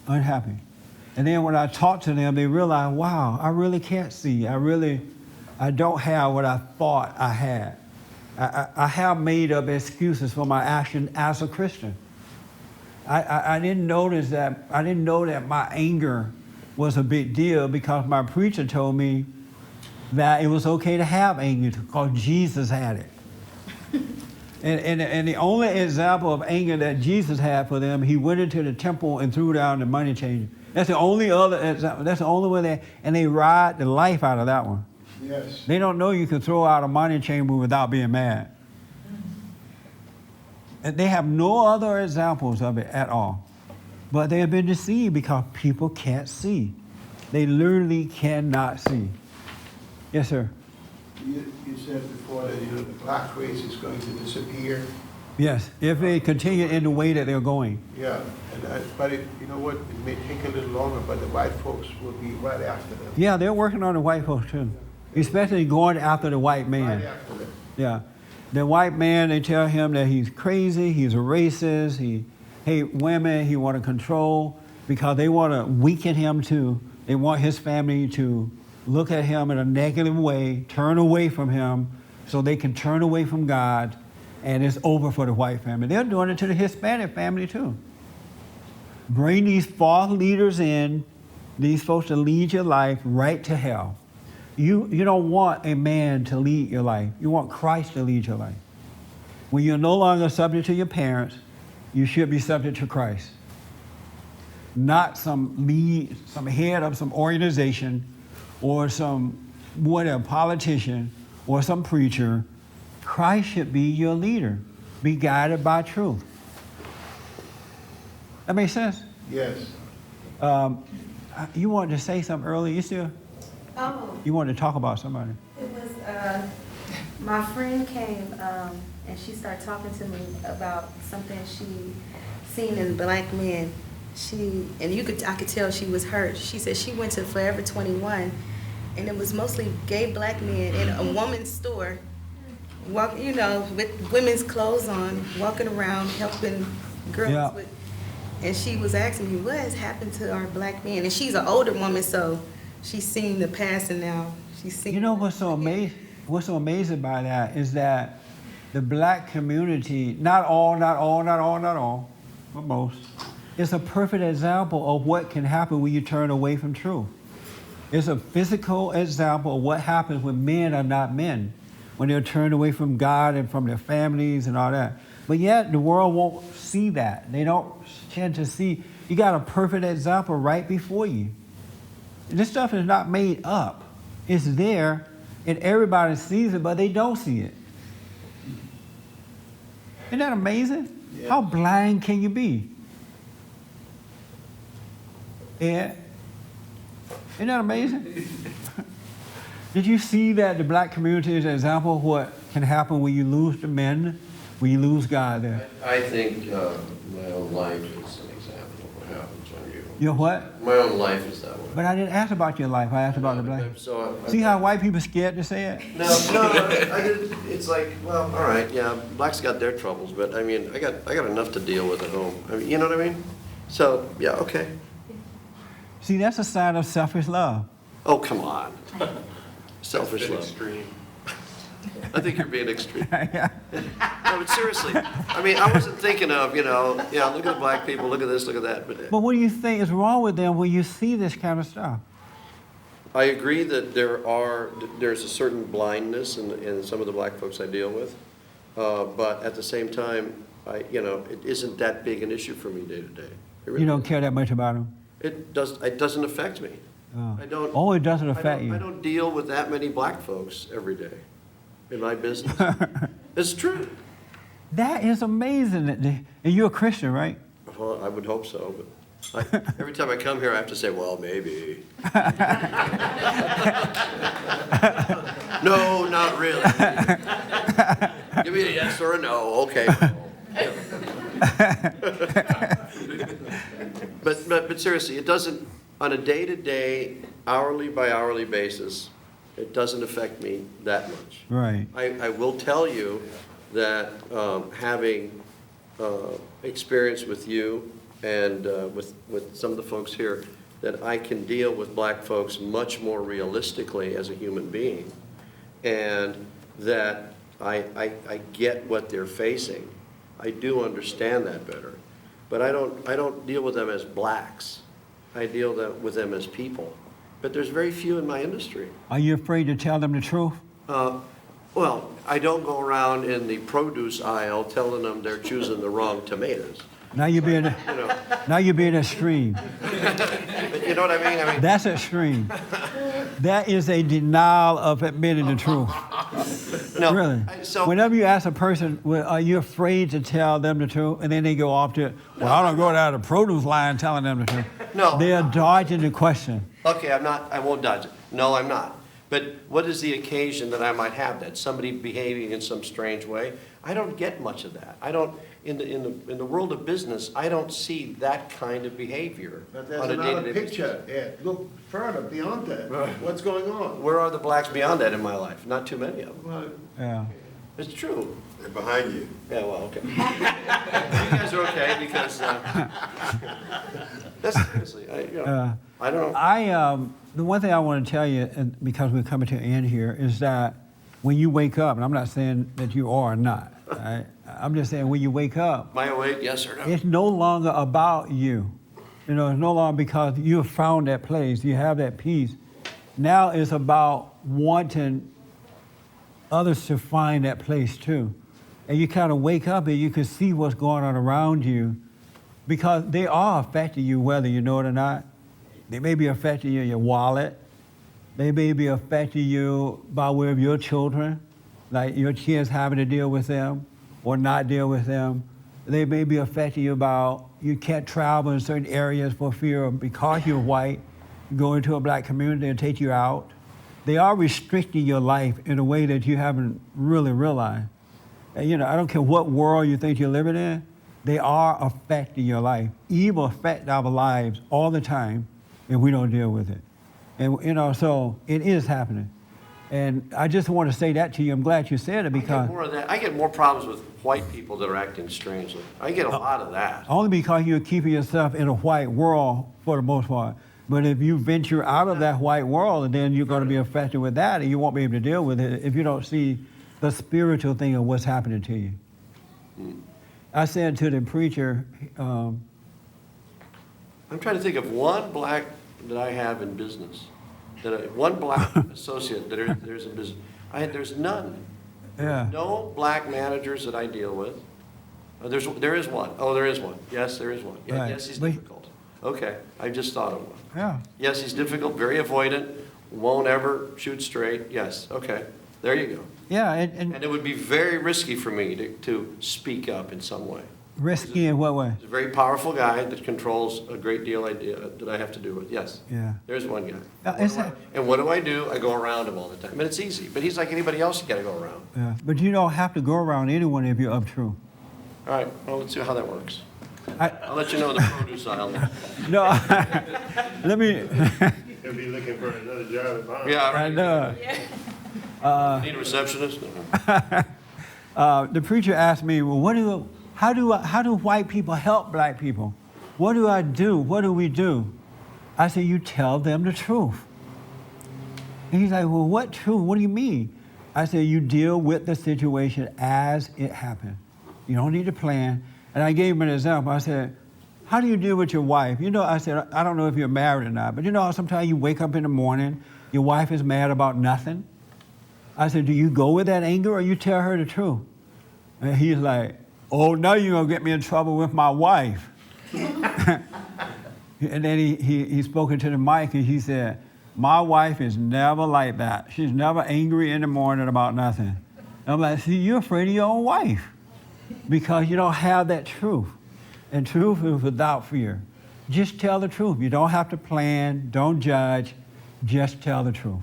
And then when I talk to them, they realize, wow, I really can't see. I don't have what I thought I had. I have made up excuses for my action as a Christian. I didn't know that my anger was a big deal because my preacher told me that it was okay to have anger because Jesus had it. And the only example of anger that Jesus had for them, he went into the temple and threw down the money changer. That's the only other example. That's the only way they ride the life out of that one. Yes. They don't know you can throw out a money chamber without being mad. And they have no other examples of it at all. But they have been deceived because people can't see. They literally cannot see. Yes, sir. You said before that the black race is going to disappear. Yes, if they continue in the way that they're going. Yeah, but you know what? It may take a little longer, but the white folks will be right after them. Yeah, they're working on the white folks too, especially going after the white man. Right after them. Yeah, the white man, they tell him that he's crazy, he's a racist, he hates women, he want to control, because they want to weaken him too. They want his family to look at him in a negative way, turn away from him, so they can turn away from God, and it's over for the white family. They're doing it to the Hispanic family too. Bring these false leaders in, these folks to lead your life right to hell. You don't want a man to lead your life. You want Christ to lead your life. When you're no longer subject to your parents, you should be subject to Christ. Not some head of some organization or some whatever politician or some preacher. Christ should be your leader. Be guided by truth. That makes sense? Yes. You wanted to say something earlier. You still? Oh, You wanted to talk about somebody. it was, my friend came, and she started talking to me about something she seen in black men. I could tell she was hurt. She said she went to Forever 21, and it was mostly gay black men in a woman's store, with women's clothes on, walking around helping girls Yeah. with. And she was asking me, what has happened to our black men? And she's an older woman, so she's seen the past, and now she's seen. You know what's so amazing by that is that the black community, not all, but most, is a perfect example of what can happen when you turn away from truth. It's a physical example of what happens when men are not men, when they're turned away from God and from their families and all that. But yet the world won't see that. They don't tend to see. You got a perfect example right before you. This stuff is not made up. It's there, and everybody sees it, but they don't see it. Isn't that amazing? Yeah. How blind can you be? Yeah. Isn't that amazing? Did you see that the black community is an example of what can happen when you lose the men, when you lose God there? I think my own life is an example of what happens when you. Your what? My own life is that way. But I didn't ask about your life. I asked about the black. So See how white people scared to say it? No, it's like, well, all right, yeah, blacks got their troubles, but I mean, I got enough to deal with at home. I mean, you know what I mean? So, yeah, okay. See, that's a sign of selfish love. Oh, come on. Selfish That's a bit love. extreme. I think you're being extreme. Yeah. No, but seriously, I mean, I wasn't thinking of, yeah, look at the black people, look at this, look at that, but But what do you think is wrong with them when you see this kind of stuff? I agree that there's a certain blindness in some of the black folks I deal with, but at the same time, it isn't that big an issue for me day to day. It really You don't care that much about them? It doesn't affect me. Oh. I don't. Oh, it doesn't affect you. I don't deal with that many black folks every day in my business. It's true. That is amazing. And you're a Christian, right? Well, I would hope so, but every time I come here, I have to say, well, maybe. No, not really. Give me a yes or a no. Okay. But seriously, it doesn't, on a day-to-day, hourly by hourly basis, it doesn't affect me that much. Right. I will tell you that having experience with you and with some of the folks here, that I can deal with black folks much more realistically as a human being, and that I get what they're facing. I do understand that better. But I don't deal with them as blacks. I deal with them as people. But there's very few in my industry. Are you afraid to tell them the truth? Well, I don't go around in the produce aisle telling them they're choosing the wrong tomatoes. Now you're being, now you're being extreme. But you know what I mean? That's extreme. That is a denial of admitting the truth. No, Really. so Whenever you ask a person, well, are you afraid to tell them the truth? And then they go off to, well, I don't go down the produce line telling them the truth. No. They are dodging the question. okay, I won't dodge it. No, I'm not. But what is the occasion that I might have that? Somebody behaving in some strange way? I don't get much of that. I don't, in the world of business, I don't see that kind of behavior But there's on a another day-to-day basis. picture. Yeah, look further beyond that. What's going on? Where are the blacks beyond that in my life? Not too many of them. Well, Yeah. It's true. They're behind you. Yeah, well, okay. You guys are okay because, that's seriously, I don't know. The one thing I want to tell you, and because we're coming to an end here, is that when you wake up, and I'm not saying that you are or not, right? I'm just saying when you wake up, Am I awake? Yes or no? it's no longer about you. It's no longer because you have found that place, you have that peace. Now it's about wanting others to find that place too. And you kind of wake up and you can see what's going on around you because they are affecting you whether you know it or not. They may be affecting you in your wallet. They may be affecting you by way of your children, like your kids having to deal with them or not deal with them. They may be affecting you about you can't travel in certain areas for fear of because you're white, go into a black community and take you out. They are restricting your life in a way that you haven't really realized. And, I don't care what world you think you're living in, they are affecting your life. Evil affects our lives all the time if we don't deal with it. And, so it is happening. And I just want to say that to you. I'm glad you said it because More of that. I get more problems with white people that are acting strangely. I get a lot of that. only because you're keeping yourself in a white world for the most part. But if you venture out of that white world, then you're going to be affected with that, and you won't be able to deal with it if you don't see the spiritual thing of what's happening to you. I said to the preacher, I'm trying to think of one black that I have in business, one black associate that there's in business. There's none. yeah, No black managers that I deal with. There is one. Oh, there is one. Yes, there is one. Yeah, Right. Yes, he's But- difficult. Okay, I just thought of one. yeah. Yes, he's difficult, very avoidant, won't ever shoot straight. Yes, okay. There you go. Yeah, And it would be very risky for me to speak up in some way. risky in what way? He's a very powerful guy that controls a great deal that I have to do with. Yes. Yeah. There's one guy. And What do I do? I go around him all the time. And it's easy. But he's like anybody else you got to go around. Yeah, but you don't have to go around anyone if you're up true. All right. Well, let's see how that works. I- I'll let you know in the produce aisle. No, let me. He'll be looking for another job at Bond. Yeah. I know. Need a receptionist? No. The preacher asked me, well, how do white people help black people? What do I do? What do we do? I said, you tell them the truth. And he's like, well, what truth? What do you mean? I said, you deal with the situation as it happened. You don't need to plan. And I gave him an example. I said, how do you deal with your wife? You know, I said, I don't know if you're married or not, but you know how sometimes you wake up in the morning, your wife is mad about nothing? I said, do you go with that anger or you tell her the truth? And he's like, oh, now you're going to get me in trouble with my wife. And then he spoke into the mic and he said, my wife is never like that. She's never angry in the morning about nothing. And I'm like, see, you're afraid of your own wife because you don't have that truth. And truth is without fear. Just tell the truth. You don't have to plan, don't judge, just tell the truth.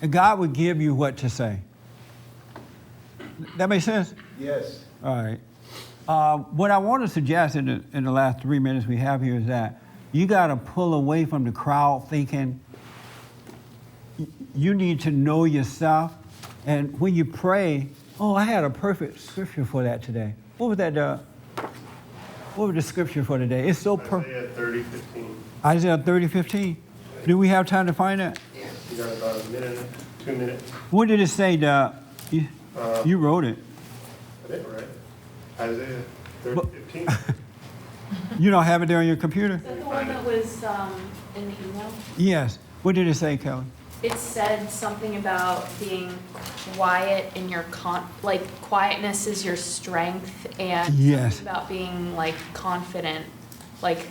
And God will give you what to say. That makes sense? Yes. All right. What I want to suggest in the last 3 minutes we have here is that you got to pull away from the crowd thinking. You need to know yourself. And when you pray, I had a perfect scripture for that today. What was that? What was the scripture for today? It's so Isaiah 30:15. Isaiah 30:15. Do we have time to find that? Yeah. You got about a minute, 2 minutes. What did it say, Doug? You wrote it. I did, right? Isaiah 30:15. You don't have it there on your computer? Is that the one that was in the email? Yes. What did it say, Kelly? It said something about being quiet in your quietness is your strength, and Yes. something about being like confident, like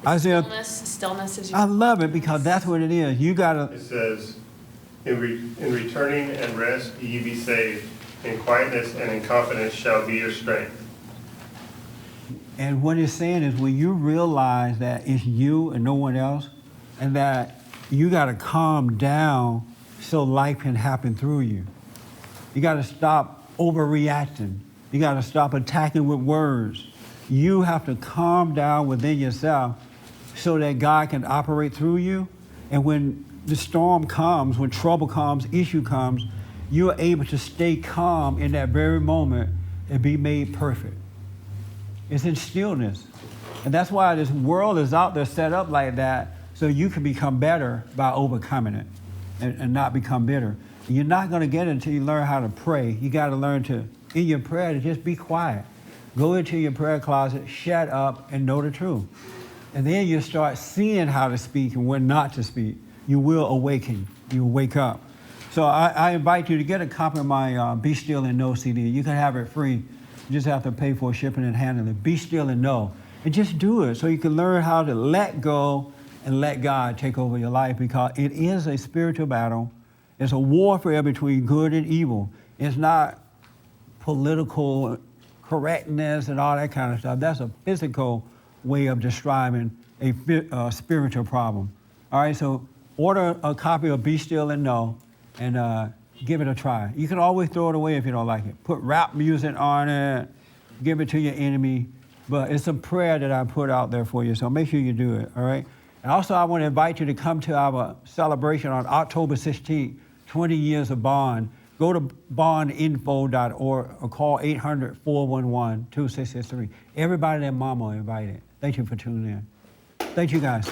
Isaiah. stillness is your. I love it because that's what it is. You gotta. It says, in returning and rest ye be saved, in quietness and in confidence shall be your strength. And what it's saying is when you realize that it's you and no one else, and that you got to calm down so life can happen through you. You got to stop overreacting. You got to stop attacking with words. You have to calm down within yourself so that God can operate through you. And when the storm comes, when trouble comes, issue comes, you're able to stay calm in that very moment and be made perfect. It's in stillness. And that's why this world is out there set up like that, so you can become better by overcoming it and not become bitter. You're not going to get it until you learn how to pray. You got to learn to, in your prayer, to just be quiet. Go into your prayer closet, shut up, and know the truth. And then you start seeing how to speak and when not to speak. You will awaken. You'll wake up. So I invite you to get a copy of my Be Still and Know CD. You can have it free. You just have to pay for shipping and handling. Be still and know. And just do it so you can learn how to let go and let God take over your life, because it is a spiritual battle. It's a warfare between good and evil. It's not political correctness and all that kind of stuff. That's a physical way of describing a spiritual problem. All right, so order a copy of Be Still and Know and give it a try. You can always throw it away if you don't like it. Put rap music on it, give it to your enemy. But it's a prayer that I put out there for you, so make sure you do it, all right? And also, I want to invite you to come to our celebration on October 16th, 20 years of Bond. Go to bondinfo.org or call 800-411-2663. Everybody and mama are invited. Thank you for tuning in. Thank you, guys.